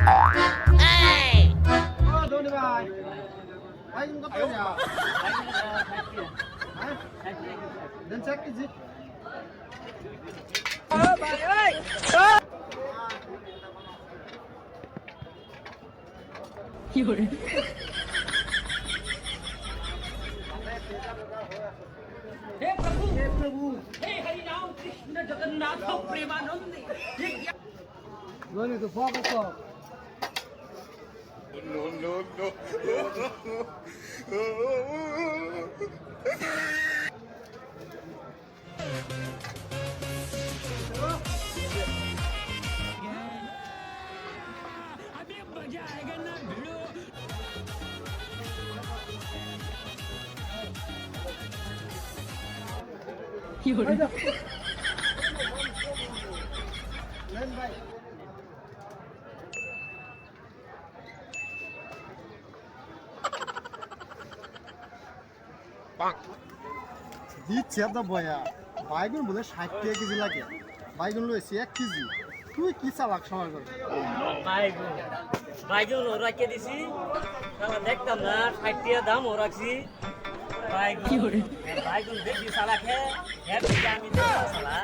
ও ধনী ভাই বাইগুন কত করে হ্যাঁ দেন 1 কেজি কি করে हे प्रभु हे हरि राम कृष्ण जगन्नाथ प्रेमानंद ये क्या ধনী তো ফোকা তো No, no, no. अभी मजा आएगा ना भिड़ो কি করে নেন ভাই দিচ্ছে তো বয়া বাইগুন বলে 60 টাকা কেজি লাগে বাইগুন লইছি 1 কেজি তুই কি চালাক সবার করে বাইগুন বাইগুন ও রাখিয়ে দিছি তাহলে দেখতাম না 60 টাকা দাম ও রাখছি বাইগুন কি করে বাইগুন বেশি সালা খেয়ে এর থেকে আমি তো সালা